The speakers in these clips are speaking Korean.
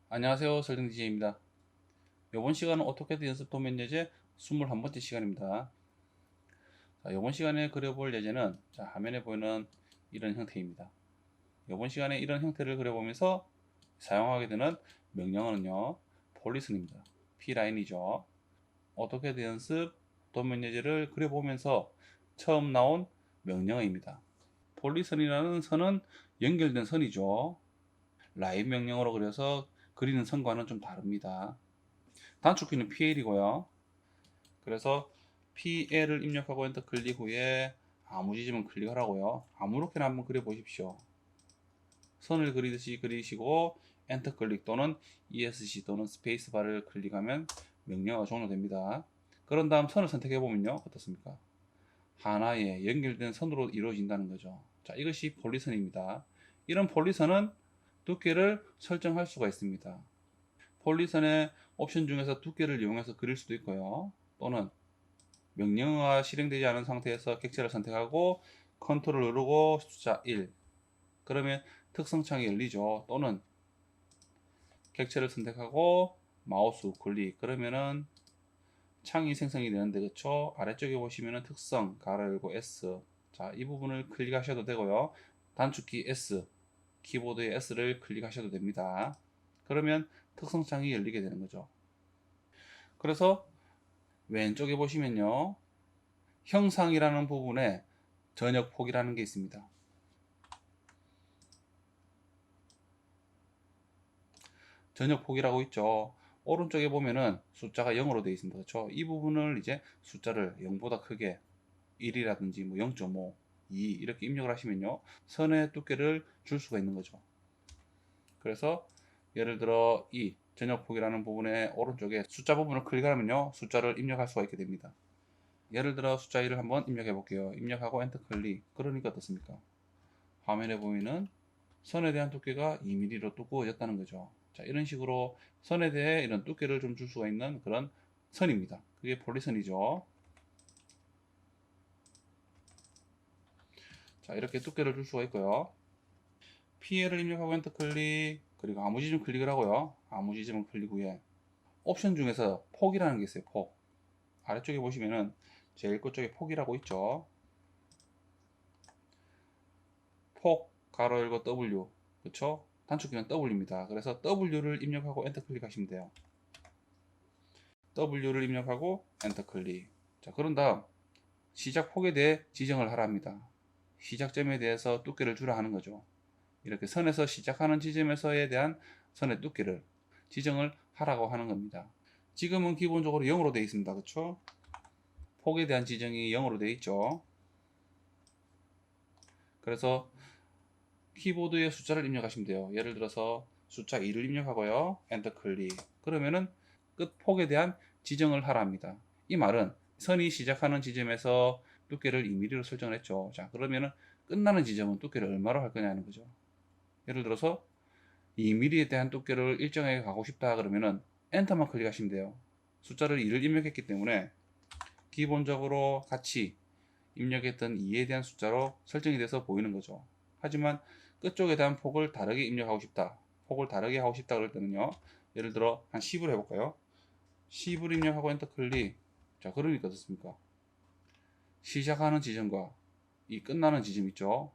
안녕하세요. 설정 DJ입니다. 이번 시간은 오토캐드 연습 도면 예제 21번째 시간입니다. 자, 이번 시간에 그려볼 예제는 화면에 보이는 이런 형태입니다. 이번 시간에 이런 형태를 그려보면서 사용하게 되는 명령어는요, 폴리슨입니다. P라인이죠. 오토캐드 연습 도면 예제를 그려보면서 처음 나온 명령어입니다. 폴리선이라는 선은 연결된 선이죠. 라인 명령어로 그려서 그리는 선과는 좀 다릅니다. 단축키는 PL이고요. 그래서 PL을 입력하고 엔터 클릭 후에 아무 지점은 클릭하라고요. 아무렇게나 한번 그려보십시오. 선을 그리듯이 그리시고 엔터 클릭 또는 ESC 또는 스페이스바를 클릭하면 명령어가 종료됩니다. 그런 다음 선을 선택해 보면요, 어떻습니까? 하나의 연결된 선으로 이루어진다는 거죠. 자, 이것이 폴리선입니다. 이런 폴리선은 두께를 설정할 수가 있습니다. 폴리선의 옵션 중에서 두께를 이용해서 그릴 수도 있고요. 또는 명령어가 실행되지 않은 상태에서 객체를 선택하고 컨트롤 누르고 숫자 1 그러면 특성창이 열리죠. 또는 객체를 선택하고 마우스 클릭 그러면은 창이 생성이 되는데, 그쵸? 아래쪽에 보시면은 특성 가로 열고 S, 자, 이 부분을 클릭하셔도 되고요. 단축키 S, 키보드의 S를 클릭하셔도 됩니다. 그러면 특성창이 열리게 되는 거죠. 그래서 왼쪽에 보시면요, 형상이라는 부분에 전역폭이라는 게 있습니다. 전역폭이라고 있죠. 오른쪽에 보면은 숫자가 0으로 되어 있습니다. 그렇죠? 이 부분을 이제 숫자를 0보다 크게 1이라든지 뭐 0.5, 2 이렇게 입력을 하시면요, 선의 두께를 줄 수가 있는 거죠. 그래서 예를 들어 이 전역폭이라는 부분의 오른쪽에 숫자 부분을 클릭하면요, 숫자를 입력할 수가 있게 됩니다. 예를 들어 숫자 1을 한번 입력해 볼게요. 입력하고 엔터 클릭. 그러니까 어떻습니까? 화면에 보이는 선에 대한 두께가 2mm로 두꺼워졌다는 거죠. 자, 이런 식으로 선에 대해 이런 두께를 좀 줄 수가 있는 그런 선입니다. 그게 폴리선이죠. 자, 이렇게 두께를 줄 수가 있고요. PL을 입력하고 엔터 클릭, 그리고 아무 지점 클릭을 하고요. 아무 지점을 클릭 후에 옵션 중에서 폭이라는 게 있어요. 폭. 아래쪽에 보시면은 제일 끝쪽에 폭이라고 있죠. 폭 가로 열고 W, 그쵸? 단축키는 W입니다. 그래서 W를 입력하고 엔터 클릭하시면 돼요. W를 입력하고 엔터 클릭. 자, 그런 다음 시작 폭에 대해 지정을 하라 합니다. 시작점에 대해서 두께를 주라 하는 거죠. 이렇게 선에서 시작하는 지점에서에 대한 선의 두께를 지정을 하라고 하는 겁니다. 지금은 기본적으로 0으로 되어 있습니다. 그렇죠? 폭에 대한 지정이 0으로 되어 있죠. 그래서 키보드에 숫자를 입력하시면 돼요. 예를 들어서 숫자 2를 입력하고요. 엔터 클릭. 그러면은 끝 폭에 대한 지정을 하라 합니다. 이 말은 선이 시작하는 지점에서 두께를 2mm로 설정을 했죠. 자, 그러면은 끝나는 지점은 두께를 얼마로 할 거냐는 거죠. 예를 들어서 2mm에 대한 두께를 일정하게 가고 싶다 그러면은 엔터만 클릭하시면 돼요. 숫자를 2를 입력했기 때문에 기본적으로 같이 입력했던 2에 대한 숫자로 설정이 돼서 보이는 거죠. 하지만 끝쪽에 대한 폭을 다르게 입력하고 싶다, 폭을 다르게 하고 싶다 그럴 때는요, 예를 들어 한 10으로 해볼까요? 10을 입력하고 엔터 클릭. 자, 그러니까 어떻습니까? 시작하는 지점과 이 끝나는 지점 있죠.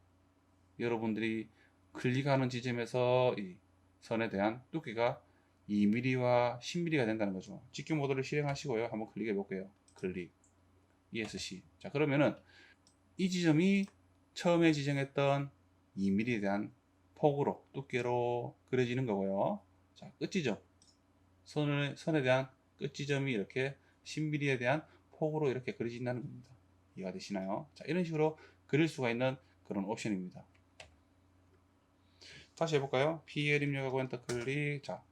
여러분들이 클릭하는 지점에서 이 선에 대한 두께가 2mm와 10mm가 된다는 거죠. 직교 모드를 실행하시고요. 한번 클릭해 볼게요. 클릭, ESC. 자, 그러면은 이 지점이 처음에 지정했던 2mm에 대한 폭으로, 두께로 그려지는 거고요. 자, 끝지점. 선에 대한 끝지점이 이렇게 10mm에 대한 폭으로 이렇게 그려진다는 겁니다. 이해가 되시나요? 자, 이런 식으로 그릴 수가 있는 그런 옵션입니다. 다시 해볼까요? PL 입력하고 엔터 클릭. 자,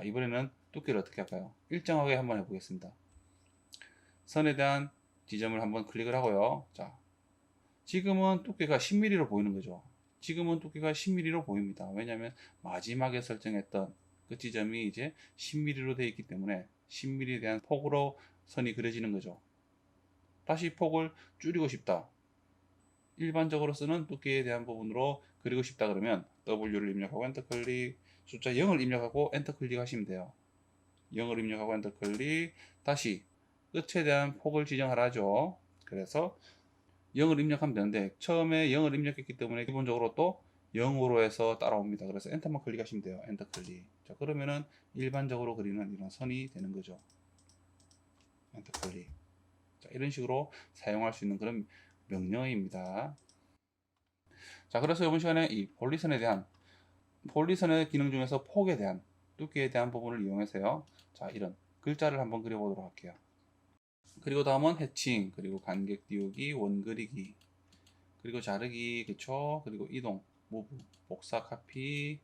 이번에는 두께를 어떻게 할까요? 일정하게 한번 해보겠습니다. 선에 대한 지점을 한번 클릭을 하고요. 자, 지금은 두께가 10mm로 보이는 거죠. 지금은 두께가 10mm로 보입니다. 왜냐하면 마지막에 설정했던 그 지점이 이제 10mm로 되어 있기 때문에 10mm에 대한 폭으로 선이 그려지는 거죠. 다시 폭을 줄이고 싶다, 일반적으로 쓰는 두께에 대한 부분으로 그리고 싶다 그러면 W를 입력하고 엔터 클릭. 숫자 0을 입력하고 엔터 클릭하시면 돼요. 0을 입력하고 엔터 클릭. 다시 끝에 대한 폭을 지정하라죠. 그래서 0을 입력하면 되는데 처음에 0을 입력했기 때문에 기본적으로 또 0으로 해서 따라옵니다. 그래서 엔터만 클릭하시면 돼요. 엔터 클릭. 자, 그러면은 일반적으로 그리는 이런 선이 되는 거죠. 엔터 클릭. 자, 이런 식으로 사용할 수 있는 그런 명령어입니다. 자, 그래서 이번 시간에 이 폴리선의 기능 중에서 폭에 대한, 두께에 대한 부분을 이용해서요. 자, 이런 글자를 한번 그려보도록 할게요. 그리고 다음은 해칭, 그리고 간격 띄우기, 원 그리기, 그리고 자르기, 그쵸? 그리고 이동, 무브, 복사, 카피,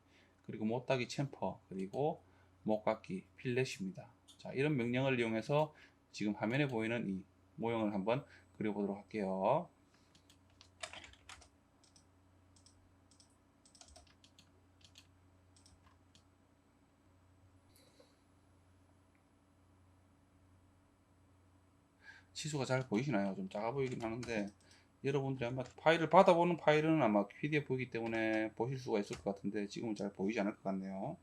그리고 못따기, 챔퍼, 그리고 못깎기, 필렛입니다. 자, 이런 명령을 이용해서 지금 화면에 보이는 이 모형을 한번 그려보도록 할게요. 치수가 잘 보이시나요? 좀 작아 보이긴 하는데 여러분들이 아마 파일을 받아보는 파일은 아마 PDF 보이기 때문에 보실 수가 있을 것 같은데 지금은 잘 보이지 않을 것 같네요.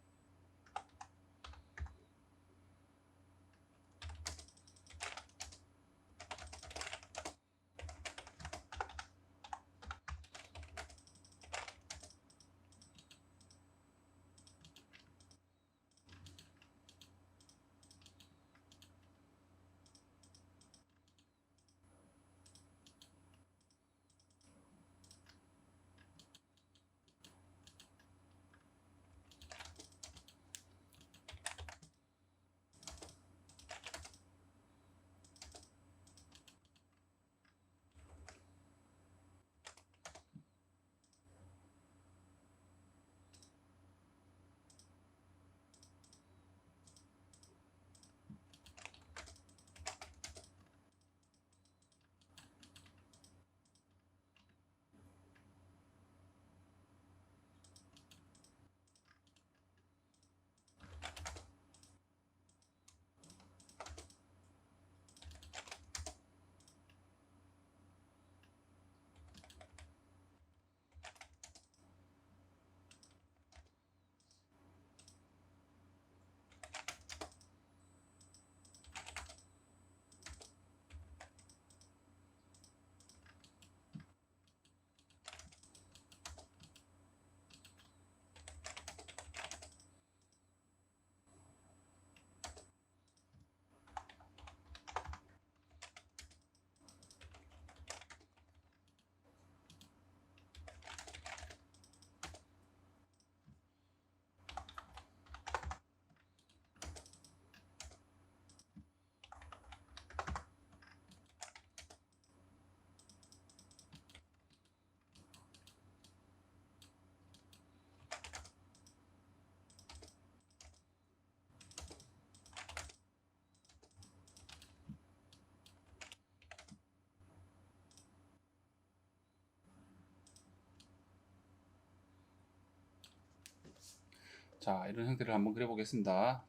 자, 이런 형태를 한번 그려보겠습니다.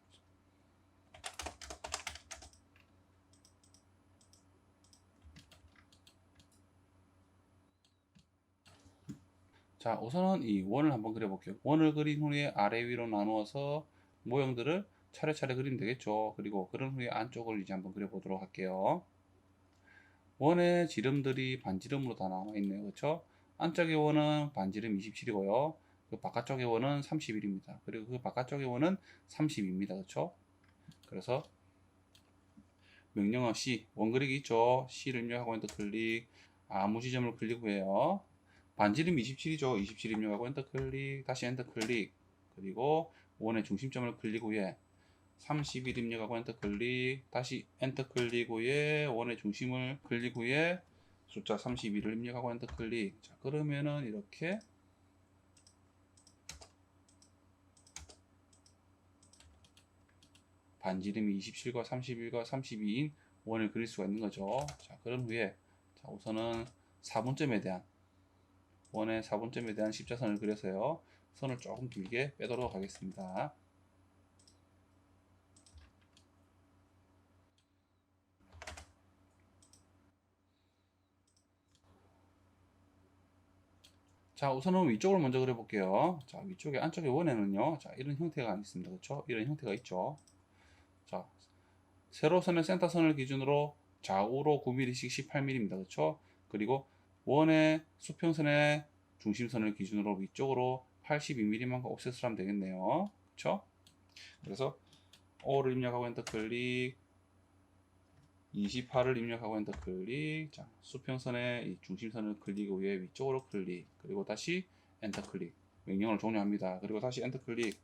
자, 우선은 이 원을 한번 그려볼게요. 원을 그린 후에 아래 위로 나누어서 모형들을 차례차례 그리면 되겠죠. 그리고 그런 후에 안쪽을 이제 한번 그려보도록 할게요. 원의 지름들이 반지름으로 다 나와 있네요. 그렇죠? 안쪽의 원은 반지름 27이고요. 그 바깥쪽의 원은 31입니다. 그리고 그 바깥쪽의 원은 30입니다. 그렇죠? 그래서 명령어 C, 원 그리기 있죠? C를 입력하고 엔터 클릭, 아무 지점을 클릭해요. 반지름 27이죠? 27 입력하고 엔터 클릭, 다시 엔터 클릭, 그리고 원의 중심점을 클릭 후에 31 입력하고 엔터 클릭, 다시 엔터 클릭 후에 원의 중심을 클릭 후에 숫자 31을 입력하고 엔터 클릭. 자, 그러면은 이렇게 반지름이 27과 31과 32인 원을 그릴 수가 있는 거죠. 자, 그런 후에 자, 우선은 4분점에 대한 원의 4분점에 대한 십자선을 그려서요. 선을 조금 길게 빼도록 하겠습니다. 자, 우선은 위쪽을 먼저 그려볼게요. 자, 위쪽에 안쪽에 원에는요, 자, 이런 형태가 있습니다. 그렇죠? 이런 형태가 있죠. 자, 세로선의 센터선을 기준으로 좌우로 9mm씩 18mm입니다. 그렇죠? 그리고 원의 수평선의 중심선을 기준으로 위쪽으로 82mm만큼 옵셋을 하면 되겠네요. 그렇죠? 그래서 5를 입력하고 엔터 클릭, 28을 입력하고 엔터 클릭. 자, 수평선의 이 중심선을 클릭 후에 위쪽으로 클릭, 그리고 다시 엔터 클릭. 명령을 종료합니다. 그리고 다시 엔터 클릭,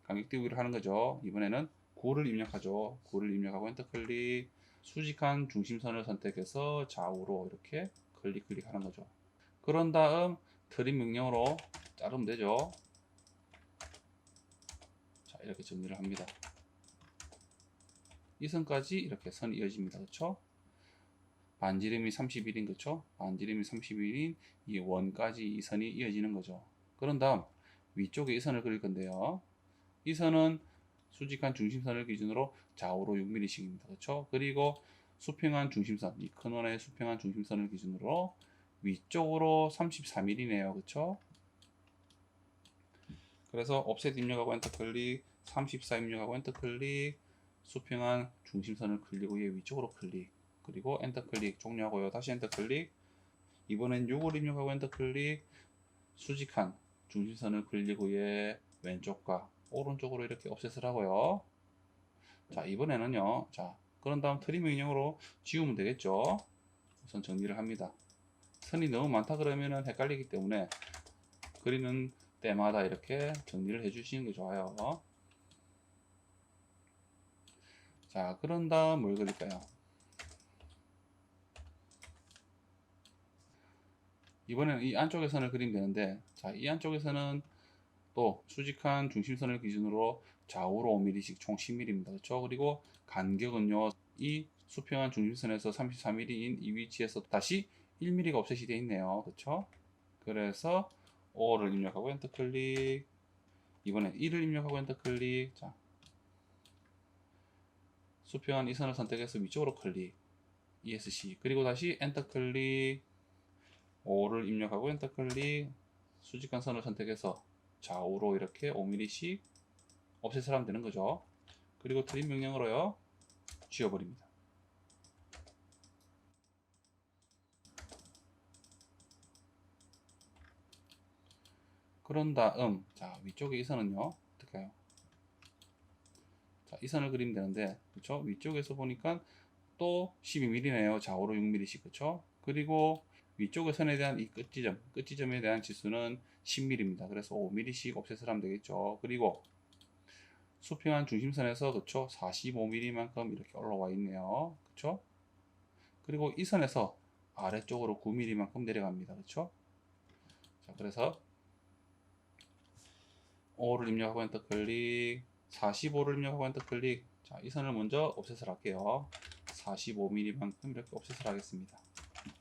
간격 띄우기를 하는 거죠. 이번에는 9를 입력하죠. 9를 입력하고 엔터 클릭, 수직한 중심선을 선택해서 좌우로 이렇게 클릭 하는 거죠. 그런 다음 트림 명령으로 자르면 되죠. 자, 이렇게 정리를 합니다. 이 선까지 이렇게 선이 이어집니다. 그렇죠? 반지름이 31인 그렇죠? 반지름이 31인 이 원까지 이 선이 이어지는 거죠. 그런 다음 위쪽에 이 선을 그릴 건데요. 이 선은 수직한 중심선을 기준으로 좌우로 6mm씩입니다. 그렇죠? 그리고 수평한 중심선, 이 큰 원의 수평한 중심선을 기준으로 위쪽으로 34mm네요. 그렇죠? 그래서 옵셋 입력하고 엔터 클릭, 34 입력하고 엔터 클릭, 수평한 중심선을 클릭 후에 위쪽으로 클릭, 그리고 엔터 클릭 종료하고요. 다시 엔터 클릭. 이번엔 6을 입력하고 엔터 클릭, 수직한 중심선을 클릭 후에 왼쪽과 오른쪽으로 이렇게 옵셋을 하고요. 자, 이번에는요. 자, 그런 다음 트림 명령으로 지우면 되겠죠. 우선 정리를 합니다. 선이 너무 많다 그러면은 헷갈리기 때문에 그리는 때마다 이렇게 정리를 해 주시는 게 좋아요. 자, 그런 다음 뭘 그릴까요? 이번에는 이 안쪽의 선을 그리면 되는데, 자, 이 안쪽에서는 또 수직한 중심선을 기준으로 좌우로 5mm씩 총 10mm입니다. 그렇죠? 그리고 간격은요, 이 수평한 중심선에서 34mm인 이 위치에서 다시 1mm가 옵셋이 되어 있네요. 그렇죠? 그래서 5를 입력하고 엔터 클릭, 이번엔 1을 입력하고 엔터 클릭. 자, 수평한 이 선을 선택해서 위쪽으로 클릭, ESC, 그리고 다시 엔터 클릭, 5를 입력하고 엔터 클릭, 수직한 선을 선택해서 좌우로 이렇게 5mm씩 옵셋을 하면 되는 거죠. 그리고 트림 명령으로요, 지워버립니다. 그런 다음, 자, 위쪽에 이 선은요, 어떨까요? 자, 이 선을 그리면 되는데, 그쵸? 위쪽에서 보니까 또 12mm네요. 좌우로 6mm씩, 그쵸? 그리고 위쪽의 선에 대한 이 끝지점에 대한 지수는 10mm입니다. 그래서 5mm씩 옵셋을 하면 되겠죠. 그리고 수평한 중심선에서, 그쵸? 45mm만큼 이렇게 올라와 있네요. 그쵸? 그리고 이 선에서 아래쪽으로 9mm만큼 내려갑니다. 그쵸? 자, 그래서 5를 입력하고 엔터 클릭, 45를 입력하고 엔터 클릭. 자, 이 선을 먼저 옵셋을 할게요. 45mm만큼 이렇게 옵셋을 하겠습니다.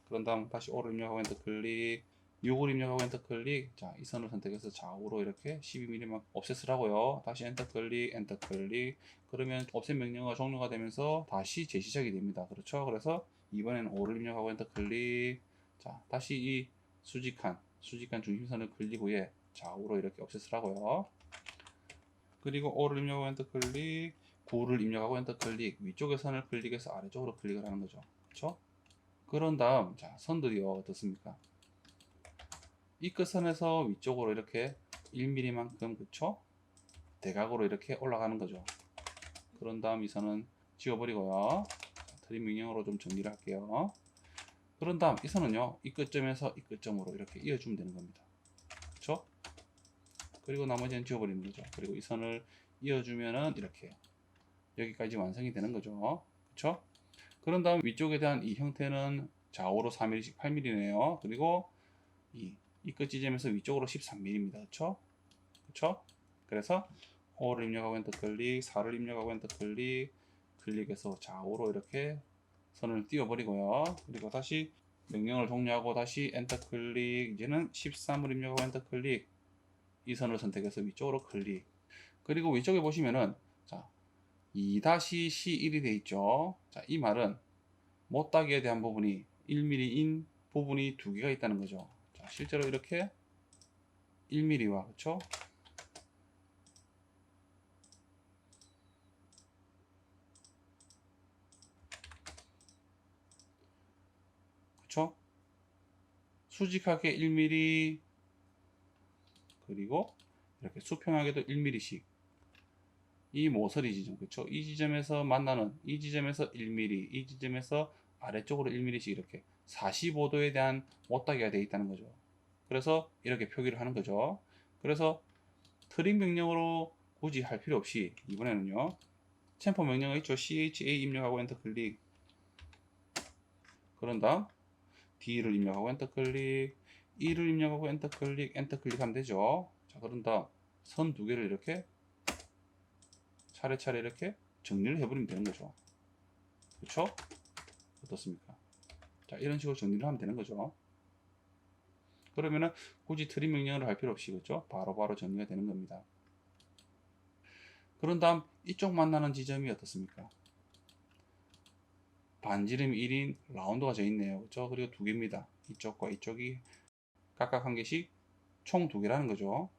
그런 다음 다시 5를 입력하고 엔터 클릭, 6을 입력하고 엔터 클릭. 자, 이 선을 선택해서 좌우로 이렇게 12mm만 옵셋을 하고요. 다시 엔터 클릭, 엔터 클릭. 그러면 옵셋 명령어가 종료가 되면서 다시 재시작이 됩니다. 그렇죠? 그래서 이번에는 5를 입력하고 엔터 클릭. 자, 다시 이 수직한 중심선을 클릭 후에 좌우로 이렇게 옵셋을 하고요. 그리고 5를 입력하고 엔터 클릭, 9를 입력하고 엔터 클릭, 위쪽의 선을 클릭해서 아래쪽으로 클릭을 하는 거죠. 그렇죠? 그런 다음, 자, 선들이요, 어떻습니까? 이 끝선에서 위쪽으로 이렇게 1mm만큼, 그쵸? 대각으로 이렇게 올라가는 거죠. 그런 다음 이 선은 지워버리고요. 트림 명령으로 좀 정리를 할게요. 그런 다음 이 선은요, 이 끝점에서 이 끝점으로 이렇게 이어주면 되는 겁니다. 그쵸? 그리고 나머지는 지워버리는 거죠. 그리고 이 선을 이어주면은 이렇게 여기까지 완성이 되는 거죠. 그쵸? 그런 다음 위쪽에 대한 이 형태는 좌우로 4mm씩 8mm네요. 그리고 이 끝 지점에서 위쪽으로 13mm입니다. 그쵸? 그쵸? 그래서 5를 입력하고 엔터 클릭, 4를 입력하고 엔터 클릭, 클릭해서 좌우로 이렇게 선을 띄워버리고요. 그리고 다시 명령을 종료하고 다시 엔터 클릭, 이제는 13을 입력하고 엔터 클릭, 이 선을 선택해서 위쪽으로 클릭. 그리고 위쪽에 보시면은 자, 2-C1이 되어 있죠. 자, 이 말은 못따기에 대한 부분이 1mm인 부분이 두 개가 있다는 거죠. 자, 실제로 이렇게 1mm와 그쵸? 그쵸? 수직하게 1mm 그리고 이렇게 수평하게도 1mm씩 이 모서리 지점 그쵸? 이 지점에서 만나는 이 지점에서 1mm 이 지점에서 아래쪽으로 1mm씩 이렇게 45도에 대한 못따기가 되어 있다는 거죠. 그래서 이렇게 표기를 하는 거죠. 그래서 트릭 명령으로 굳이 할 필요 없이 이번에는요 챔퍼 명령어 있죠. CHA 입력하고 엔터 클릭 그런 다음 D를 입력하고 엔터 클릭 E를 입력하고 엔터 클릭 하면 되죠. 자 그런 다음 선 두 개를 이렇게 차례차례 이렇게 정리를 해버리면 되는 거죠. 그쵸? 어떻습니까? 자 이런 식으로 정리를 하면 되는 거죠. 그러면은 굳이 트림 명령을 할 필요 없이 그죠? 바로바로 정리가 되는 겁니다. 그런 다음 이쪽 만나는 지점이 어떻습니까? 반지름 1인 라운드가 져 있네요. 그렇죠? 그리고 두 개입니다. 이쪽과 이쪽이 각각 한 개씩 총 두 개라는 거죠.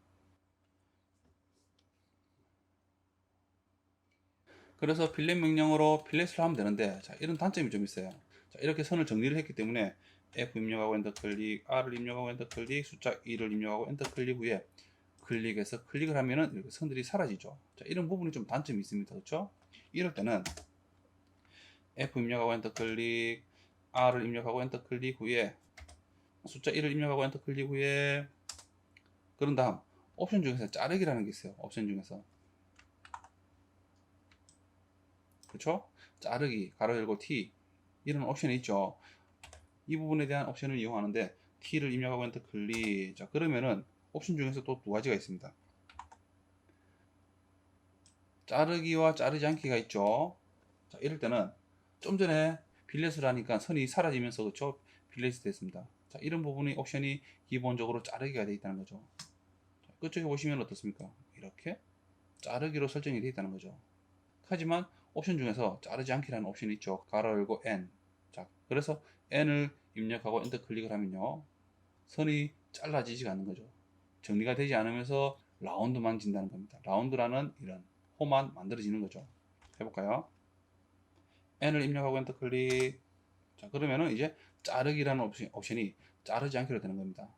그래서 필렛 명령으로 필렛을 하면 되는데 자, 이런 단점이 좀 있어요. 자, 이렇게 선을 정리를 했기 때문에 F 입력하고 엔터 클릭, R을 입력하고 엔터 클릭, 숫자 2를 입력하고 엔터 클릭 후에 클릭해서 클릭을 하면은 이렇게 선들이 사라지죠. 자, 이런 부분이 좀 단점이 있습니다. 그렇죠? 이럴 때는 F 입력하고 엔터 클릭, R을 입력하고 엔터 클릭 후에 숫자 1을 입력하고 엔터 클릭 후에 그런 다음 옵션 중에서 자르기라는 게 있어요. 옵션 중에서 그렇죠? 자르기 가로 열고 T 이런 옵션이 있죠. 이 부분에 대한 옵션을 이용하는데 T를 입력하고 엔터 클릭 자 그러면은 옵션 중에서 또 두 가지가 있습니다. 자르기와 자르지 않기가 있죠. 자 이럴 때는 좀 전에 빌렛을 하니까 선이 사라지면서 그쵸 빌렛이 됐습니다. 자 이런 부분이 옵션이 기본적으로 자르기가 되어 있다는 거죠. 자, 그쪽에 보시면 어떻습니까? 이렇게 자르기로 설정이 되어 있다는 거죠. 하지만 옵션 중에서 자르지 않기라는 옵션이 있죠. 가로 열고 N 자 그래서 N을 입력하고 엔터 클릭을 하면요 선이 잘라지지가 않는 거죠. 정리가 되지 않으면서 라운드만 진다는 겁니다. 라운드라는 이런 호만 만들어지는 거죠. 해볼까요? N을 입력하고 엔터 클릭 자 그러면은 이제 자르기라는 옵션이 자르지 않기로 되는 겁니다.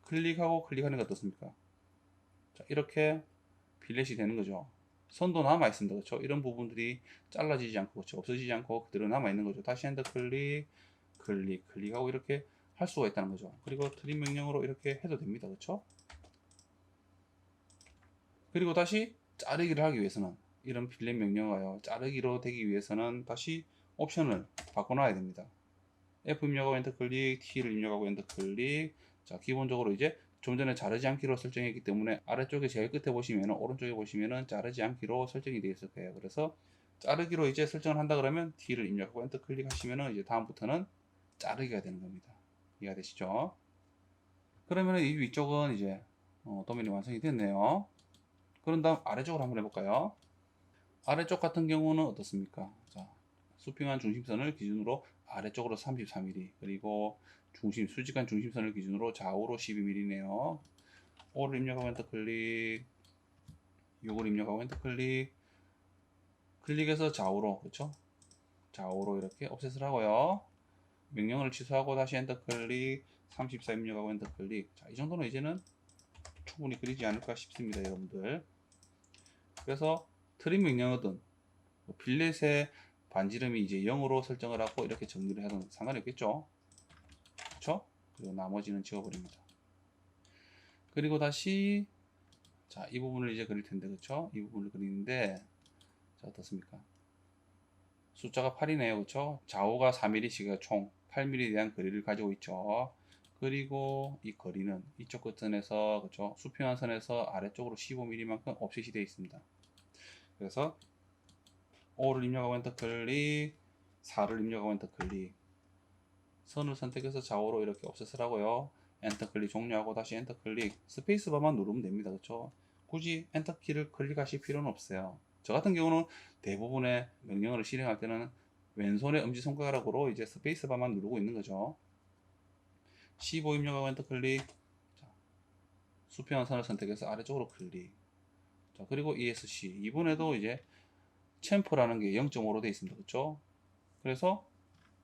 클릭하고 클릭하는 게 어떻습니까? 자 이렇게 필렛이 되는 거죠. 선도 남아 있습니다. 그렇죠? 이런 부분들이 잘라지지 않고 그렇죠? 없어지지 않고 그대로 남아 있는 거죠. 다시 엔터 클릭하고 이렇게 할 수가 있다는 거죠. 그리고 트림 명령으로 이렇게 해도 됩니다. 그렇죠? 그리고 다시 자르기를 하기 위해서는 이런 필렛 명령어요. 자르기로 되기 위해서는 다시 옵션을 바꿔놔야 됩니다. F 입력하고 엔터 클릭, T를 입력하고 엔터 클릭. 자, 기본적으로 이제 좀 전에 자르지 않기로 설정했기 때문에 아래쪽에 제일 끝에 보시면은 오른쪽에 보시면은 자르지 않기로 설정이 되어 있을 거예요. 그래서 자르기로 이제 설정을 한다 그러면 T를 입력하고 엔터 클릭하시면은 이제 다음부터는 자르기가 되는 겁니다. 이해가 되시죠? 그러면은 이 위쪽은 이제 도면이 완성이 됐네요. 그런 다음 아래쪽으로 한번 해볼까요? 아래쪽 같은 경우는 어떻습니까? 자, 수평한 중심선을 기준으로 아래쪽으로 33mm 그리고 수직한 중심선을 기준으로 좌우로 12mm네요. 5를 입력하고 엔터 클릭 6을 입력하고 엔터 클릭해서 좌우로 그렇죠? 좌우로 이렇게 옵셋을 하고요. 명령어를 취소하고 다시 엔터 클릭 34 입력하고 엔터 클릭 자, 이 정도는 이제는 충분히 그리지 않을까 싶습니다. 여러분들 그래서 트림 명령어든 필렛의 반지름이 이제 0으로 설정을 하고 이렇게 정리를 해도 상관이 없겠죠. 그렇죠? 그리고 나머지는 지워버립니다. 그리고 다시 자, 이 부분을 이제 그릴 텐데 그렇죠? 이 부분을 그리는데 자, 어떻습니까? 숫자가 8이네요. 그렇죠? 좌우가 4mm씩의 총 8mm에 대한 거리를 가지고 있죠. 그리고 이 거리는 이쪽 끝선에서 그렇죠? 수평한 선에서 아래쪽으로 15mm만큼 옵셋이 되어 있습니다. 그래서 5를 입력하고 엔터 클릭 4를 입력하고 엔터 클릭 선을 선택해서 좌우로 이렇게 옵셋을 하고요. 엔터 클릭 종료하고 다시 엔터 클릭 스페이스바만 누르면 됩니다. 그렇죠? 굳이 엔터 키를 클릭하실 필요는 없어요. 저 같은 경우는 대부분의 명령어를 실행할 때는 왼손의 엄지손가락으로 이제 스페이스바만 누르고 있는 거죠. 15 입력하고 엔터 클릭 자, 수평한 선을 선택해서 아래쪽으로 클릭. 자, 그리고 ESC. 이번에도 이제 챔프라는 게 0.5로 되어 있습니다. 그렇죠? 그래서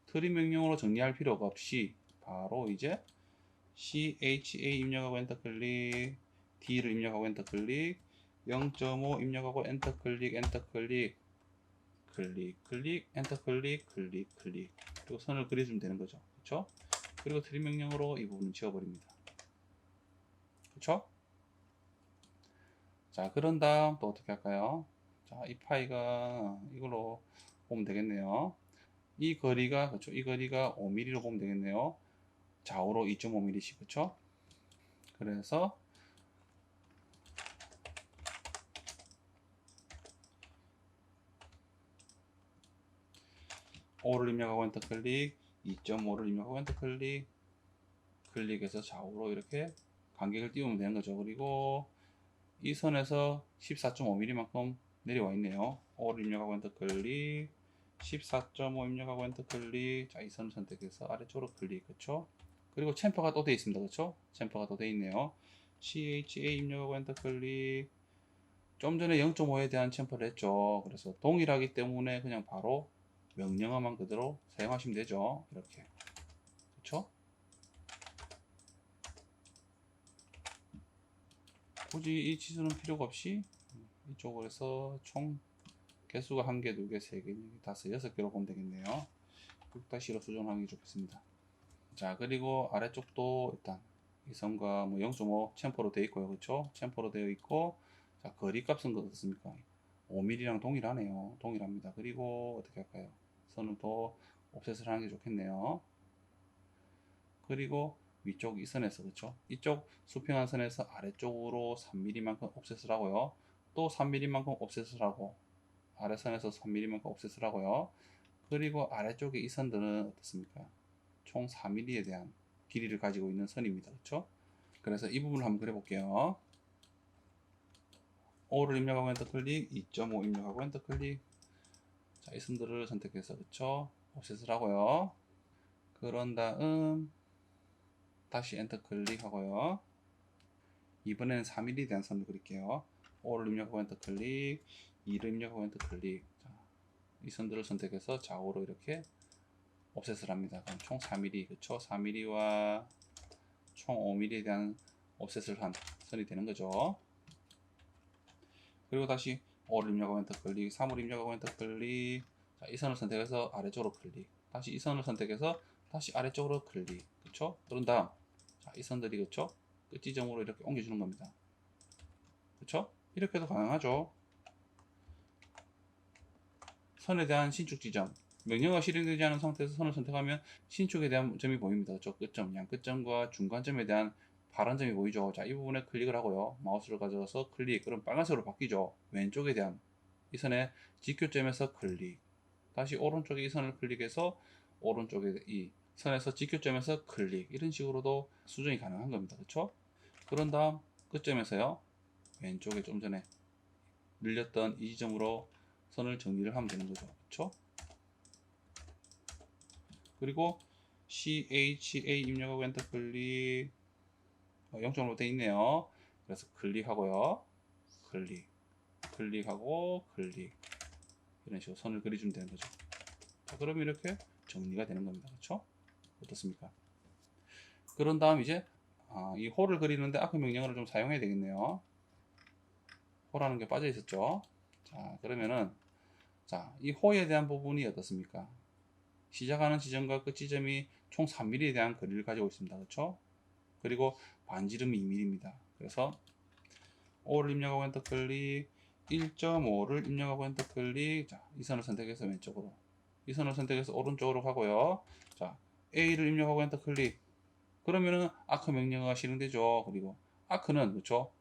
트리 명령으로 정리할 필요가 없이 바로 이제 CHA 입력하고 엔터 클릭, D를 입력하고 엔터 클릭, 0.5 입력하고 엔터 클릭, 엔터 클릭, 클릭, 클릭, 엔터 클릭, 클릭, 클릭. 그리고 선을 그려주면 되는 거죠. 그렇죠? 그리고 트리 명령으로 이 부분을 지워버립니다. 그렇죠? 자, 그런 다음 또 어떻게 할까요? 자, 이 파이가 이걸로 보면 되겠네요. 이 거리가, 그렇죠? 이 거리가 5mm로 보면 되겠네요. 좌우로 2.5mm씩, 그렇죠? 그래서 5를 입력하고 엔터 클릭, 2.5를 입력하고 엔터 클릭, 클릭해서 좌우로 이렇게 간격을 띄우면 되는 거죠. 그리고 이 선에서 14.5mm만큼 내려와 있네요. 5를 입력하고 엔터 클릭, 14.5 입력하고 엔터 클릭. 자, 이 선을 선택해서 아래쪽으로 클릭. 그렇죠? 그리고 챔퍼가 또 되어 있습니다. 그렇죠? 챔퍼가 또 되어 있네요. CHA 입력하고 엔터 클릭. 좀 전에 0.5에 대한 챔퍼를 했죠. 그래서 동일하기 때문에 그냥 바로 명령어만 그대로 사용하시면 되죠. 이렇게. 그렇죠? 굳이 이 치수는 필요가 없이 이쪽으로 해서 총 개수가 1개, 2개, 3개, 4개, 5, 6개로 보면 되겠네요. 6-1로 수정하는 게 좋겠습니다. 자, 그리고 아래쪽도 일단 이 선과 뭐 0.5 챔퍼로 되어 있고요. 그렇죠? 챔퍼로 되어 있고, 자, 거리 값은 어떻습니까? 5mm랑 동일하네요. 동일합니다. 그리고 어떻게 할까요? 선을 또 옵셋을 하는 게 좋겠네요. 그리고 위쪽 이 선에서, 그렇죠? 이쪽 수평한 선에서 아래쪽으로 3mm만큼 옵셋을 하고요. 또 3mm만큼 옵셋을 하고, 아래선에서 3mm만큼 옵셋을 하고요. 그리고 아래쪽에 이 선들은 어떻습니까? 총 4mm에 대한 길이를 가지고 있는 선입니다. 그렇죠? 그래서 이 부분을 한번 그려볼게요. 5를 입력하고 엔터 클릭, 2.5 입력하고 엔터 클릭. 자, 이 선들을 선택해서, 그렇죠? 옵셋을 하고요. 그런 다음 다시 엔터 클릭하고요. 이번에는 4mm에 대한 선을 그릴게요. 5를 입력하고 엔터 클릭, 2를 입력하고 엔터 클릭. 자, 이 선들을 선택해서 좌우로 이렇게 옵셋을 합니다. 그럼 총 4mm, 그쵸? 4mm와 총 5mm에 대한 옵셋을 한 선이 되는 거죠. 그리고 다시 5를 입력하고 엔터 클릭, 3을 입력하고 엔터 클릭. 자, 이 선을 선택해서 아래쪽으로 클릭. 다시 이 선을 선택해서 다시 아래쪽으로 클릭. 그쵸? 그런 다음, 자, 이 선들이, 그쵸? 끝 지점으로 이렇게 옮겨주는 겁니다. 그쵸? 이렇게도 가능하죠. 선에 대한 신축 지점. 명령어가 실행되지 않은 상태에서 선을 선택하면 신축에 대한 점이 보입니다. 그렇죠? 끝점, 양끝점과 중간점에 대한 파란 점이 보이죠. 자, 이 부분에 클릭을 하고요. 마우스를 가져가서 클릭. 그럼 빨간색으로 바뀌죠. 왼쪽에 대한 이 선의 직교점에서 클릭. 다시 오른쪽에 이 선을 클릭해서 오른쪽에 이 선에서 직교점에서 클릭. 이런 식으로도 수정이 가능한 겁니다. 그렇죠? 그런 다음 끝점에서요. 왼쪽에 좀 전에 늘렸던 이 지점으로 선을 정리를 하면 되는 거죠. 그렇죠? 그리고 CHA 입력하고 엔터 클릭. 0.5로 되어 있네요. 그래서 클릭하고요. 클릭하고 클릭. 이런 식으로 선을 그려주면 되는 거죠. 자, 그러면 이렇게 정리가 되는 겁니다. 그렇죠? 어떻습니까? 그런 다음 이제 이 홀을 그리는데 아크 명령어를 좀 사용해야 되겠네요. 홀하는 게 빠져 있었죠. 자, 그러면은 이 호에 대한 부분이 어떻습니까? 시작하는 지점과 끝 지점이 총 3mm에 대한 거리를 가지고 있습니다. 그렇죠? 그리고 반지름이 2mm입니다. 그래서 5를 입력하고 엔터 클릭, 1.5를 입력하고 엔터 클릭. 자, 이 선을 선택해서 왼쪽으로, 이 선을 선택해서 오른쪽으로 가고요. 자, A를 입력하고 엔터 클릭. 그러면은 아크 명령어가 실행되죠. 그리고 아크는, 그렇죠?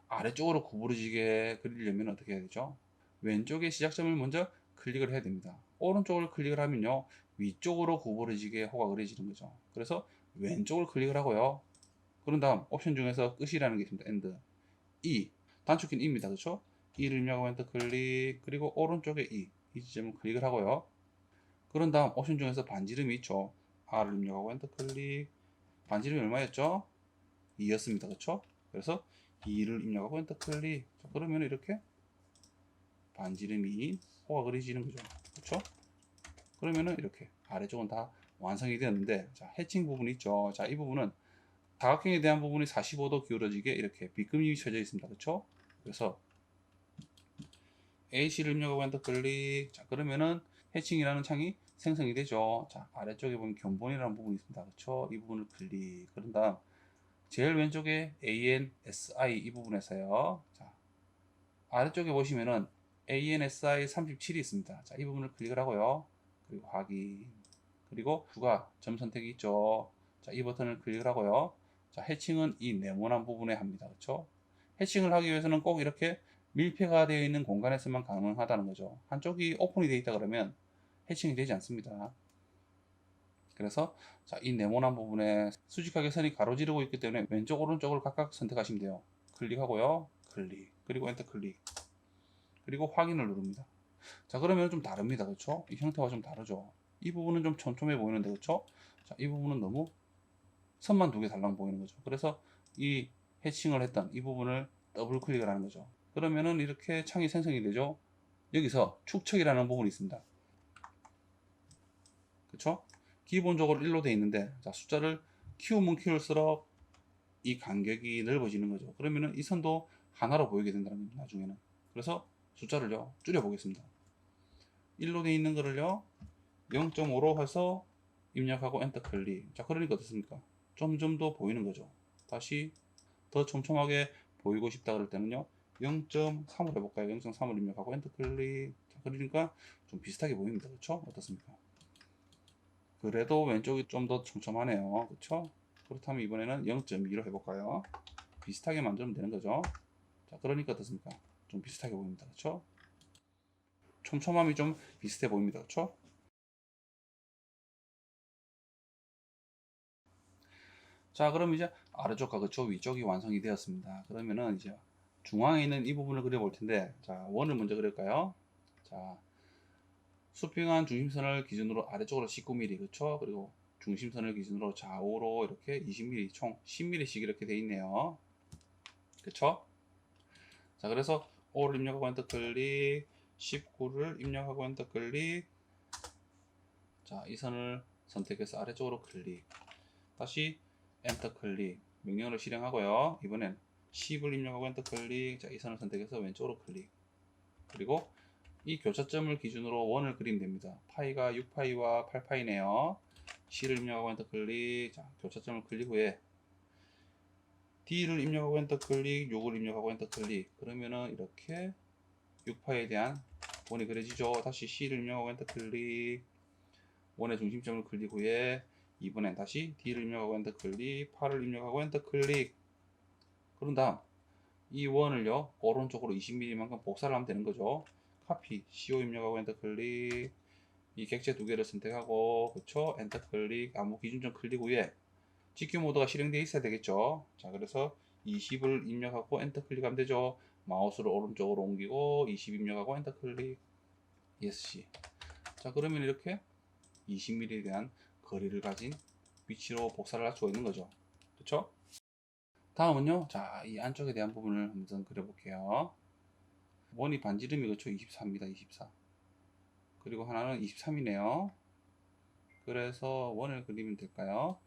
아래쪽으로 구부러지게 그리려면 어떻게 해야 되죠? 왼쪽의 시작점을 먼저 클릭을 해야 됩니다. 오른쪽을 클릭을 하면요, 위쪽으로 구부러지게 호가 그려지는 거죠. 그래서 왼쪽을 클릭을 하고요. 그런 다음 옵션 중에서 끝이라는 게 있습니다. 엔드. E. 단축키는 E입니다. 그렇죠? E를 입력하고 엔터 클릭. 그리고 오른쪽에 E. 이 지점을 클릭을 하고요. 그런 다음 옵션 중에서 반지름이 있죠. R을 입력하고 엔터 클릭. 반지름이 얼마였죠? 2였습니다. 그렇죠? 그래서 2를 입력하고 엔터 클릭. 자, 그러면 이렇게 반지름이 호가 그려지는 거죠. 그렇죠? 그러면은 이렇게 아래쪽은 다 완성이 되었는데, 자, 해칭 부분 있죠. 자, 이 부분은 사각형에 대한 부분이 45도 기울어지게 이렇게 빗금이 쳐져 있습니다. 그렇죠? 그래서 A씨를 입력하고 엔터 클릭. 자, 그러면은 해칭이라는 창이 생성이 되죠. 자, 아래쪽에 보면 견본이라는 부분이 있습니다. 그렇죠? 이 부분을 클릭. 그런 다음 제일 왼쪽에 ANSI 이 부분에서요. 자, 아래쪽에 보시면은 ANSI 37이 있습니다. 자, 이 부분을 클릭을 하고요. 그리고 확인. 그리고 추가 점 선택이 있죠. 자, 이 버튼을 클릭을 하고요. 자, 해칭은 이 네모난 부분에 합니다. 그렇죠? 해칭을 하기 위해서는 꼭 이렇게 밀폐가 되어 있는 공간에서만 가능하다는 거죠. 한쪽이 오픈이 되어 있다 그러면 해칭이 되지 않습니다. 그래서 자, 이 네모난 부분에 수직하게 선이 가로지르고 있기 때문에 왼쪽 오른쪽을 각각 선택하시면 돼요. 클릭하고요. 클릭. 그리고 엔터 클릭. 그리고 확인을 누릅니다. 자, 그러면 좀 다릅니다. 그렇죠? 이 형태와 좀 다르죠. 이 부분은 좀 촘촘해 보이는데, 그렇죠? 자, 이 부분은 너무 선만 두 개 달랑 보이는 거죠. 그래서 이 해칭을 했던 이 부분을 더블 클릭을 하는 거죠. 그러면은 이렇게 창이 생성이 되죠. 여기서 축척이라는 부분이 있습니다. 그렇죠? 기본적으로 1로 되어 있는데, 자, 숫자를 키우면 키울수록 이 간격이 넓어지는 거죠. 그러면은 이 선도 하나로 보이게 된다는 겁니다. 나중에는. 그래서 숫자를요 줄여 보겠습니다. 1로 되어 있는 거를요 0.5로 해서 입력하고 엔터 클릭. 자, 그러니까 어떻습니까? 점점 더 보이는 거죠. 다시 더 촘촘하게 보이고 싶다 그럴 때는요 0.3으로 해볼까요? 0.3을 입력하고 엔터 클릭. 자, 그러니까 좀 비슷하게 보입니다. 그렇죠? 어떻습니까? 그래도 왼쪽이 좀 더 촘촘하네요. 그렇죠? 그렇다면 이번에는 0.2로 해볼까요? 비슷하게 만들면 되는 거죠. 자, 그러니까 어떻습니까? 좀 비슷하게 보입니다. 그렇죠? 촘촘함이 좀 비슷해 보입니다. 그렇죠? 자, 그럼 이제 아래쪽과 그쪽 위쪽이 완성이 되었습니다. 그러면은 이제 중앙에 있는 이 부분을 그려볼 텐데, 자, 원을 먼저 그릴까요? 자, 수평한 중심선을 기준으로 아래쪽으로 19mm, 그렇죠? 그리고 중심선을 기준으로 좌우로 이렇게 20mm, 총 10mm씩 이렇게 돼 있네요. 그렇죠? 자, 그래서 5를 입력하고 엔터 클릭, 19를 입력하고 엔터 클릭. 자, 이 선을 선택해서 아래쪽으로 클릭. 다시 엔터 클릭. 명령어를 실행하고요. 이번엔 10을 입력하고 엔터 클릭. 자, 이 선을 선택해서 왼쪽으로 클릭. 그리고 이 교차점을 기준으로 원을 그리면 됩니다. 파이가 6파이와 8파이네요. C를 입력하고 엔터 클릭. 자, 교차점을 클릭 후에 D를 입력하고 엔터 클릭, 6을 입력하고 엔터 클릭. 그러면은 이렇게 6파이에 대한 원이 그려지죠. 다시 C를 입력하고 엔터 클릭. 원의 중심점을 클릭 후에 이번엔 다시 D를 입력하고 엔터 클릭, 8을 입력하고 엔터 클릭. 그런 다음 이 원을요 오른쪽으로 20mm만큼 복사를 하면 되는 거죠. 카피, CO 입력하고 엔터 클릭. 이 객체 두 개를 선택하고 그쵸 엔터 클릭. 아무 기준점 클릭 후에 GQ 모드가 실행되어 있어야 되겠죠. 자, 그래서 20을 입력하고 엔터 클릭하면 되죠. 마우스를 오른쪽으로 옮기고 20 입력하고 엔터 클릭. ESC. 자, 그러면 이렇게 20mm에 대한 거리를 가진 위치로 복사를 할 수가 있는 거죠. 그렇죠? 다음은요. 자, 이 안쪽에 대한 부분을 한번 그려볼게요. 원이 반지름이 그렇죠? 24입니다. 24. 그리고 하나는 23이네요. 그래서 원을 그리면 될까요?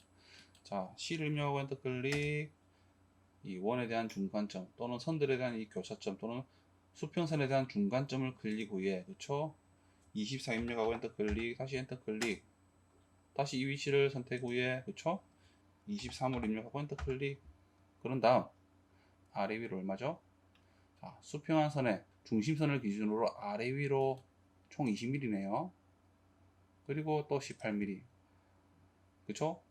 자, C를 입력하고 엔터 클릭. 이 원에 대한 중간점 또는 선들에 대한 이 교차점 또는 수평선에 대한 중간점을 클릭 후에 그렇죠? 24 입력하고 엔터 클릭. 다시 엔터 클릭. 다시 이 위치를 선택 후에 그쵸? 23을 입력하고 엔터 클릭. 그런 다음 아래 위로 얼마죠? 자, 수평한 선의 중심선을 기준으로 아래 위로 총 20mm네요. 그리고 또 18mm. 그쵸?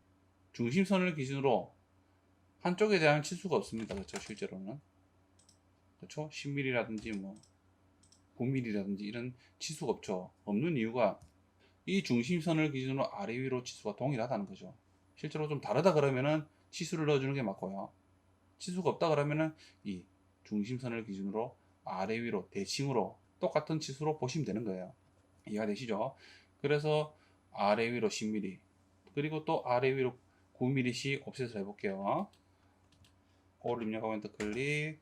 중심선을 기준으로 한쪽에 대한 치수가 없습니다. 그쵸? 실제로는. 그쵸? 10mm라든지 뭐 9mm라든지 이런 치수가 없죠. 없는 이유가 이 중심선을 기준으로 아래 위로 치수가 동일하다는 거죠. 실제로 좀 다르다 그러면은 치수를 넣어주는 게 맞고요. 치수가 없다 그러면은 이 중심선을 기준으로 아래 위로 대칭으로 똑같은 치수로 보시면 되는 거예요. 이해가 되시죠? 그래서 아래 위로 10mm 그리고 또 아래 위로 9mm씩 옵셋을 해볼게요. 5를 입력하고 엔터 클릭,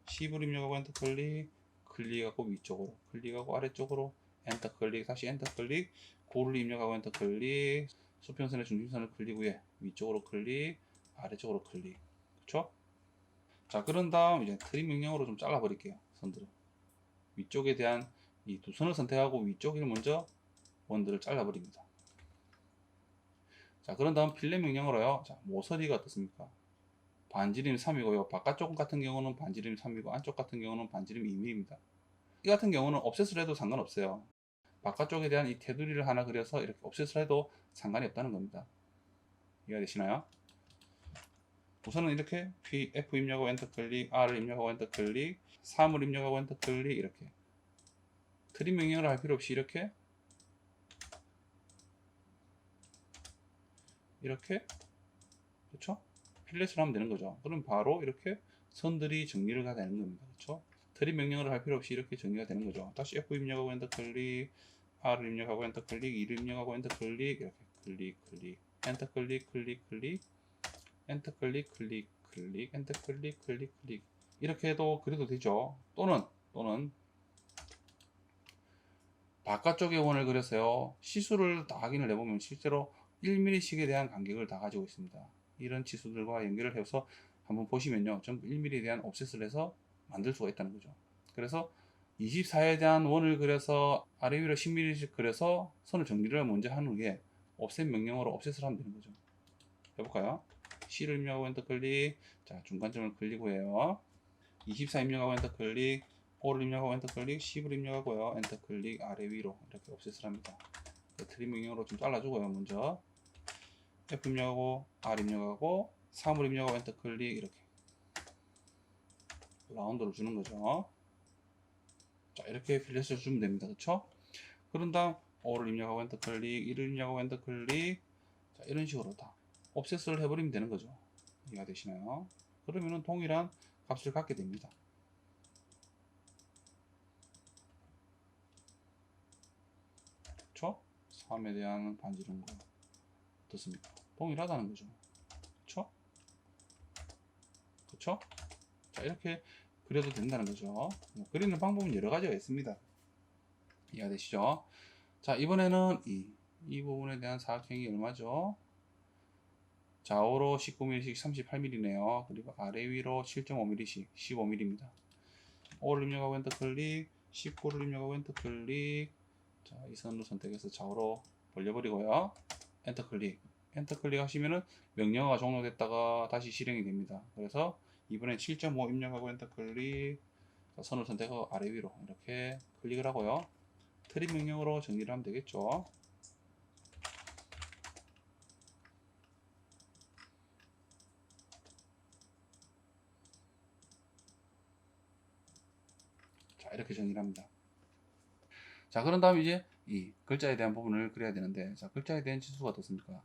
10을 입력하고 엔터 클릭, 클릭하고 위쪽으로, 클릭하고 아래쪽으로, 엔터 클릭, 다시 엔터 클릭, 9를 입력하고 엔터 클릭, 수평선의 중심선을 클릭 후에 위쪽으로 클릭, 아래쪽으로 클릭. 그쵸? 자, 그런 다음 이제 트림 명령으로 좀 잘라 버릴게요. 선들을. 위쪽에 대한 이 두 선을 선택하고 위쪽을 먼저 원들을 잘라 버립니다. 자, 그런 다음 필렛 명령으로요. 자, 모서리가 어떻습니까? 반지름 3이고요. 바깥쪽 같은 경우는 반지름 3이고 안쪽 같은 경우는 반지름 2mm입니다. 이 같은 경우는 옵셋을 해도 상관없어요. 바깥쪽에 대한 이 테두리를 하나 그려서 이렇게 옵셋을 해도 상관이 없다는 겁니다. 이해가 되시나요? 우선은 이렇게 F 입력하고 엔터 클릭, R을 입력하고 엔터 클릭, 3을 입력하고 엔터 클릭, 이렇게 트림 명령을 할 필요 없이 이렇게 그렇죠? 필렛을 하면 되는 거죠. 그럼 바로 이렇게 선들이 정리가 되는 겁니다. 그렇죠? 트림 명령을 할 필요 없이 이렇게 정리가 되는 거죠. 다시 F 입력하고 엔터 클릭, R을 입력하고 엔터 클릭, E를 입력하고 엔터 클릭, 이렇게 클릭, 엔터 클릭, 클릭, 엔터 클릭, 클릭, 엔터 클릭, 클릭. 이렇게 해도 그래도 되죠. 또는 바깥쪽의 원을 그려서요. 시수를 다 확인을 해보면 실제로 1mm씩에 대한 간격을 다 가지고 있습니다. 이런 치수들과 연결을 해서 한번 보시면요. 전부 1mm에 대한 옵셋을 해서 만들 수가 있다는 거죠. 그래서 24에 대한 원을 그려서 아래 위로 10mm씩 그려서 선을 정리를 먼저 한 후에 옵셋 명령으로 옵셋을 하면 되는 거죠. 해볼까요? C를 입력하고 엔터 클릭. 자, 중간점을 클릭 후에요. 24 입력하고 엔터 클릭, 5를 입력하고 엔터 클릭, 10을 입력하고요. 엔터 클릭, 아래 위로 이렇게 옵셋을 합니다. 트림 명령으로 좀 잘라주고요. 먼저 F 입력하고 R 입력하고 3을 입력하고 엔터 클릭, 이렇게 라운드를 주는 거죠. 자, 이렇게 필렛을 주면 됩니다. 그쵸? 그런 다음 5를 입력하고 엔터 클릭, 1을 입력하고 엔터 클릭. 자, 이런 식으로 다 옵셋을 해버리면 되는 거죠. 이해가 되시나요? 그러면은 동일한 값을 갖게 됩니다. 그쵸? 3에 대한 반지름과 어떻습니까? 동일하다는 거죠. 그쵸? 그쵸? 자, 이렇게 그려도 된다는 거죠. 뭐, 그리는 방법은 여러 가지가 있습니다. 이해가 되시죠? 자, 이번에는 이 부분에 대한 사각형이 얼마죠? 좌우로 19mm씩 38mm네요. 그리고 아래 위로 7.5mm씩 15mm입니다. 5를 입력하고 엔터 클릭, 19를 입력하고 엔터 클릭. 자, 이 선을 선택해서 좌우로 벌려버리고요. 엔터 클릭. 엔터 클릭 하시면은 명령어가 종료됐다가 다시 실행이 됩니다. 그래서 이번엔 7.5 입력하고 엔터 클릭. 자, 선을 선택하고 아래 위로 이렇게 클릭을 하고요. 트림 명령으로 정리를 하면 되겠죠. 자, 이렇게 정리를 합니다. 자, 그런 다음 이제 이 글자에 대한 부분을 그려야 되는데, 자, 글자에 대한 지수가 어떻습니까?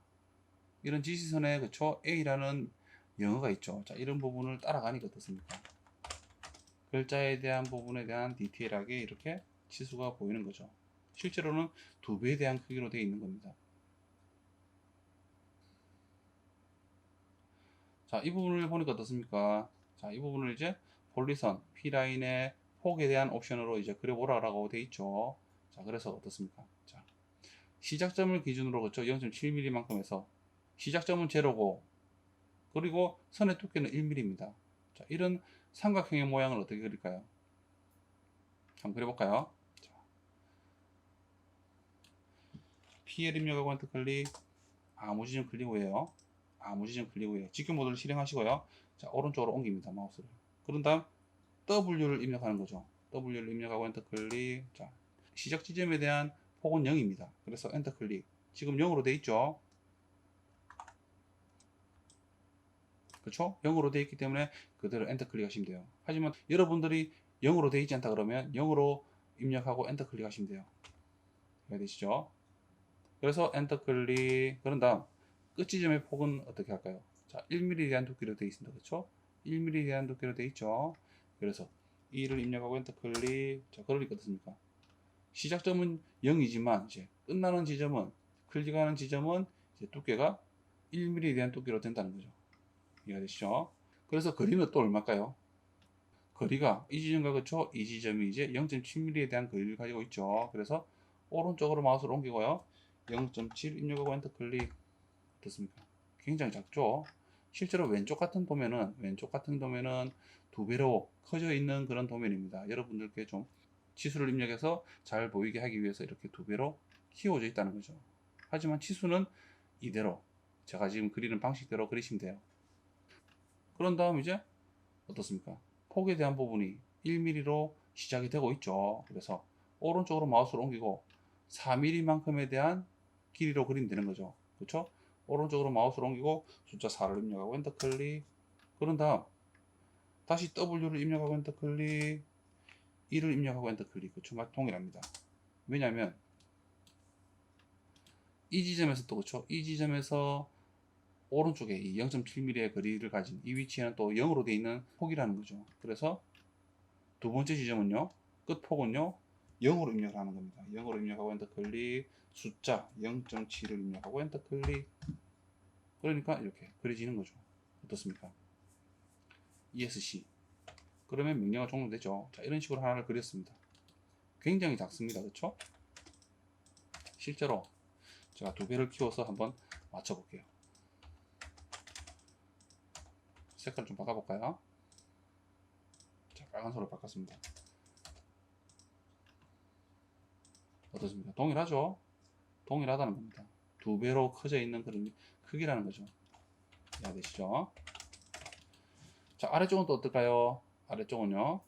이런 지시선에 그쵸? A라는 영어가 있죠. 자, 이런 부분을 따라가니까 어떻습니까? 글자에 대한 부분에 대한 디테일하게 이렇게 치수가 보이는 거죠. 실제로는 2배에 대한 크기로 되어 있는 겁니다. 자, 이 부분을 보니까 어떻습니까? 자, 이 부분을 이제 폴리선, P라인의 폭에 대한 옵션으로 이제 그려보라라고 되어 있죠. 자, 그래서 어떻습니까? 자, 시작점을 기준으로 그쵸? 0.7mm만큼 해서 시작점은 제로고, 그리고 선의 두께는 1mm입니다. 자, 이런 삼각형의 모양을 어떻게 그릴까요? 한번 그려볼까요? 자, PL 입력하고 엔터 클릭, 아무 지점 클릭 후에요. 아무 지점 클릭 후에 직교 모드를 실행하시고요. 자, 오른쪽으로 옮깁니다. 마우스를. 그런 다음 W를 입력하는 거죠. W를 입력하고 엔터 클릭. 자, 시작 지점에 대한 폭은 0입니다. 그래서 엔터 클릭. 지금 0으로 돼 있죠. 그렇죠? 0으로 되어 있기 때문에 그대로 엔터 클릭하시면 돼요. 하지만 여러분들이 0으로 되어 있지 않다 그러면 0으로 입력하고 엔터 클릭하시면 돼요. 이해가 되시죠? 그래서 엔터 클릭. 그런 다음 끝 지점의 폭은 어떻게 할까요? 자, 1mm에 대한 두께로 되어 있습니다. 그렇죠? 1mm에 대한 두께로 되어 있죠. 그래서 2를 입력하고 엔터 클릭. 자, 그러니까 어떻습니까? 시작점은 0이지만 이제 끝나는 지점은, 클릭하는 지점은 이제 두께가 1mm에 대한 두께로 된다는 거죠. 이해가 되시죠? 그래서 거리는 또 얼마일까요? 거리가 이 지점과 그쵸? 이 지점이 이제 0.7mm에 대한 거리를 가지고 있죠. 그래서 오른쪽으로 마우스를 옮기고요. 0.7 입력하고 엔터 클릭. 어떻습니까? 굉장히 작죠? 실제로 왼쪽 같은 도면은 두 배로 커져 있는 그런 도면입니다. 여러분들께 좀 치수를 입력해서 잘 보이게 하기 위해서 이렇게 두 배로 키워져 있다는 거죠. 하지만 치수는 이대로 제가 지금 그리는 방식대로 그리시면 돼요. 그런 다음 이제 어떻습니까? 폭에 대한 부분이 1mm로 시작이 되고 있죠. 그래서 오른쪽으로 마우스를 옮기고 4mm만큼에 대한 길이로 그리면 되는 거죠. 그렇죠? 오른쪽으로 마우스를 옮기고 숫자 4를 입력하고 엔터 클릭. 그런 다음 다시 W를 입력하고 엔터 클릭, 1을 입력하고 엔터 클릭. 그렇죠? 동일합니다. 왜냐하면 이 지점에서 또 그렇죠? 이 지점에서 오른쪽에 이 0.7mm의 거리를 가진 이 위치에는 또 0으로 되어 있는 폭이라는 거죠. 그래서 두 번째 지점은요, 끝폭은요 0으로 입력을 하는 겁니다. 0으로 입력하고 엔터 클릭, 숫자 0.7을 입력하고 엔터 클릭. 그러니까 이렇게 그려지는 거죠. 어떻습니까? ESC. 그러면 명령어 종료되죠. 자, 이런 식으로 하나를 그렸습니다. 굉장히 작습니다. 그렇죠? 실제로 제가 두 배를 키워서 한번 맞춰 볼게요. 색깔 좀 바꿔볼까요? 자, 빨간색으로 바꿨습니다. 어떻습니까? 동일하죠? 동일하다는 겁니다. 두 배로 커져 있는 그런 크기라는 거죠. 이해되시죠? 자, 아래쪽은 또 어떨까요? 아래쪽은요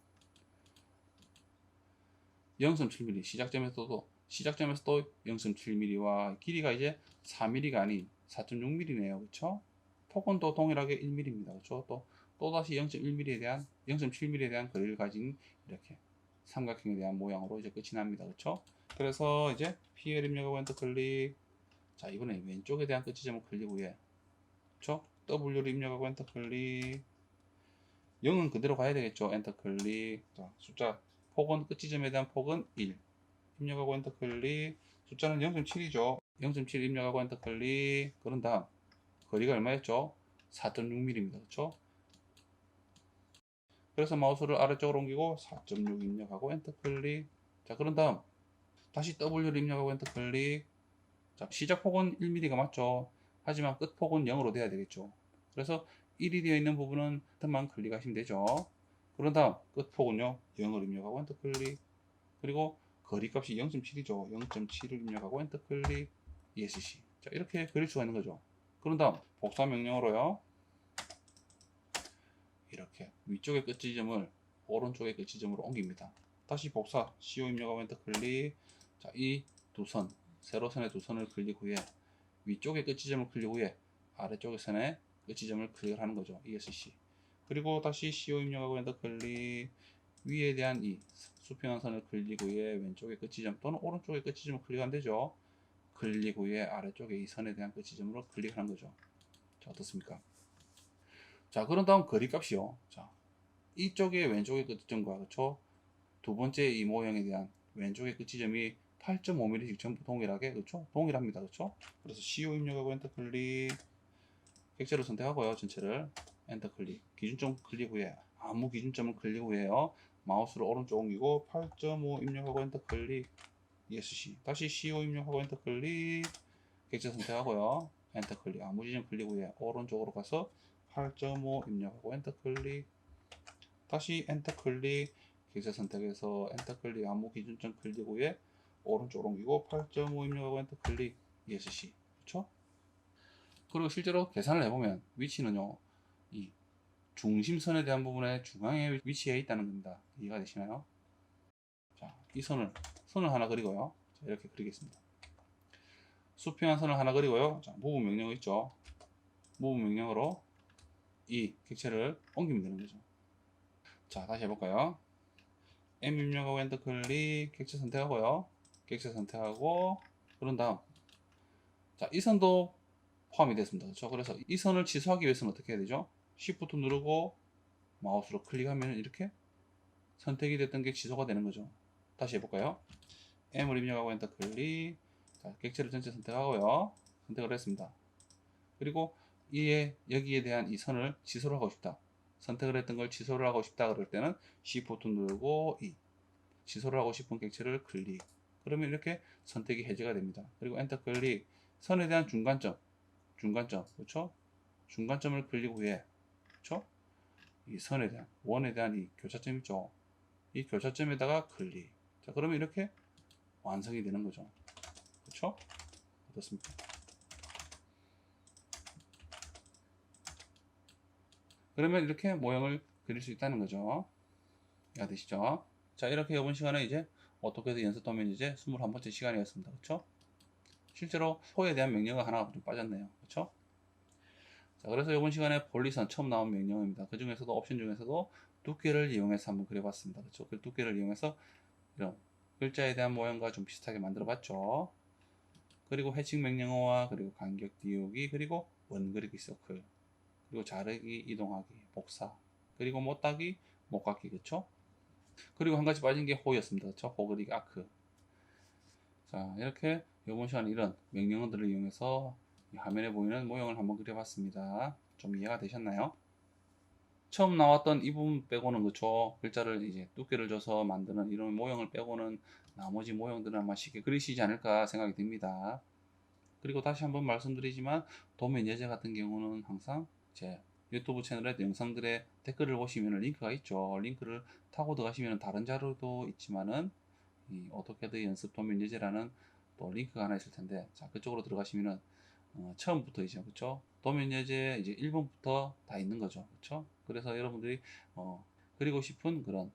0.7mm 시작점에서 또 0.7mm와 길이가 이제 4mm가 아닌 4.6mm네요. 그렇죠? 폭은 또 동일하게 1mm입니다. 그렇죠? 또다시 0.1mm에 대한 0.7mm에 대한 거리를 가진 이렇게 삼각형에 대한 모양으로 이제 끝이 납니다. 그렇죠? 그래서 이제 PL 입력하고 엔터 클릭. 자, 이번에 왼쪽에 대한 끝 지점을 클릭 후에 그렇죠? W를 입력하고 엔터 클릭. 0은 그대로 가야 되겠죠. 엔터 클릭. 자, 숫자 폭은 끝 지점에 대한 폭은 1 입력하고 엔터 클릭. 숫자는 0.7이죠. 0.7 입력하고 엔터 클릭. 그런 다음 거리가 얼마였죠? 4.6mm입니다. 그렇죠? 그래서 마우스를 아래쪽으로 옮기고 4.6 입력하고 엔터 클릭. 자, 그런 다음 다시 W를 입력하고 엔터 클릭. 자, 시작 폭은 1mm가 맞죠? 하지만 끝 폭은 0으로 돼야 되겠죠. 그래서 1이 되어 있는 부분은 만 클릭하시면 되죠. 그런 다음 끝 폭은요 0을 입력하고 엔터 클릭. 그리고 거리 값이 0.7이죠. 0.7을 입력하고 엔터 클릭. ESC. 자, 이렇게 그릴 수가 있는 거죠. 그런 다음 복사 명령어로요 이렇게 위쪽의 끝 지점을 오른쪽의 끝 지점으로 옮깁니다. 다시 복사 CO 입력하고 엔터 클릭. 자, 이 두 선, 세로선의 두 선을 클릭 후에 위쪽의 끝 지점을 클릭 후에 아래쪽의 선의 끝 지점을 클릭을 하는 거죠. ESC. 그리고 다시 CO 입력하고 엔터 클릭. 위에 대한 이 수평한 선을 클릭 후에 왼쪽의 끝 지점 또는 오른쪽의 끝 지점을 클릭하면 되죠. 클릭 후에 아래쪽에 이 선에 대한 끝 지점으로 클릭하는 거죠. 자, 어떻습니까? 자, 그런 다음 거리 값이요. 자, 이쪽의 왼쪽의 끝 지점과 그쵸? 두 번째 이 모형에 대한 왼쪽의 끝 지점이 8.5mm 전부 동일하게 그쵸? 동일합니다. 그쵸? 그래서 CO 입력하고 엔터 클릭. 객체를 선택하고요. 전체를 엔터 클릭. 기준점 클릭 후에 아무 기준점을 클릭 후에요. 마우스를 오른쪽 옮기고 8.5 입력하고 엔터 클릭. ESC. 다시 CO 입력하고 엔터 클릭. 객체 선택하고요. 엔터 클릭. 아무 지점 클릭 후에 오른쪽으로 가서 8.5 입력하고 엔터 클릭. 다시 엔터 클릭. 객체 선택해서 엔터 클릭. 아무 기준점 클릭 후에 오른쪽으로 옮기고 8.5 입력하고 엔터 클릭. ESC. 그렇죠? 그리고 실제로 계산을 해보면 위치는요 이 중심선에 대한 부분의 중앙에 위치해 있다는 겁니다. 이해가 되시나요? 자, 이 선을 하나 그리고요. 자, 이렇게 그리겠습니다. 수평한 선을 하나 그리고요. 자, 무브 명령 있죠. 무브 명령으로 이 객체를 옮기면 되는 거죠. 자, 다시 해볼까요? M 입력하고 엔터 클릭. 객체 선택하고요. 객체 선택하고 그런 다음 자, 이 선도 포함이 됐습니다. 그렇죠? 그래서 이 선을 취소하기 위해서는 어떻게 해야 되죠? Shift 누르고 마우스로 클릭하면 이렇게 선택이 됐던 게 취소가 되는 거죠. 다시 해볼까요? M을 입력하고 엔터 클릭. 자, 객체를 전체 선택하고요. 선택을 했습니다. 그리고 여기에 대한 이 선을 취소를 하고 싶다. 선택을 했던 걸 취소를 하고 싶다 그럴 때는 Shift 누르고 E. 취소를 하고 싶은 객체를 클릭. 그러면 이렇게 선택이 해제가 됩니다. 그리고 엔터 클릭. 선에 대한 중간점. 그렇죠? 중간점을 클릭 후에, 그렇죠? 이 선에 대한, 원에 대한 이 교차점 있죠? 이 교차점에다가 클릭. 자, 그러면 이렇게 완성이 되는 거죠. 그렇죠? 어떻습니까? 그러면 이렇게 모형을 그릴 수 있다는 거죠. 이해가 되시죠? 자, 이렇게 이번 시간에 이제 어떻게든 연습 도면 이제 21번째 시간이었습니다. 그렇죠? 실제로 호에 대한 명령어 하나가 좀 빠졌네요. 그렇죠? 자, 그래서 이번 시간에 볼리선 처음 나온 명령어입니다. 그 중에서도 옵션 중에서도 두께를 이용해서 한번 그려봤습니다. 그렇죠? 그 두께를 이용해서 이런 글자에 대한 모형과 좀 비슷하게 만들어 봤죠. 그리고 해칭 명령어와 그리고 간격 띄우기 그리고 원 그리기 서클 그리고 자르기 이동하기 복사 그리고 못 따기 못 깎기 그쵸? 그리고 한 가지 빠진 게 호였습니다. 그쵸? 호 그리기 아크. 자, 이렇게 이번 시간에 이런 명령어들을 이용해서 화면에 보이는 모형을 한번 그려봤습니다. 좀 이해가 되셨나요? 처음 나왔던 이 부분 빼고는 그쵸, 글자를 이제 두께를 줘서 만드는 이런 모형을 빼고는 나머지 모형들은 아마 쉽게 그리시지 않을까 생각이 듭니다. 그리고 다시 한번 말씀드리지만 도면 예제 같은 경우는 항상 제 유튜브 채널에 영상들의 댓글을 보시면 링크가 있죠. 링크를 타고 들어가시면 다른 자료도 있지만은 이 오토캐드 연습 도면 예제라는 또 링크가 하나 있을 텐데, 자, 그쪽으로 들어가시면은 처음부터 이제 그쵸, 도면 예제 이제 1번부터 다 있는 거죠. 그쵸. 그래서 여러분들이 그리고 싶은 그런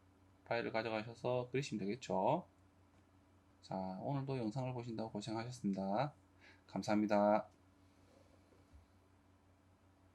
파일을 가져가셔서 그리시면 되겠죠. 자, 오늘도 영상을 보신다고 고생하셨습니다. 감사합니다.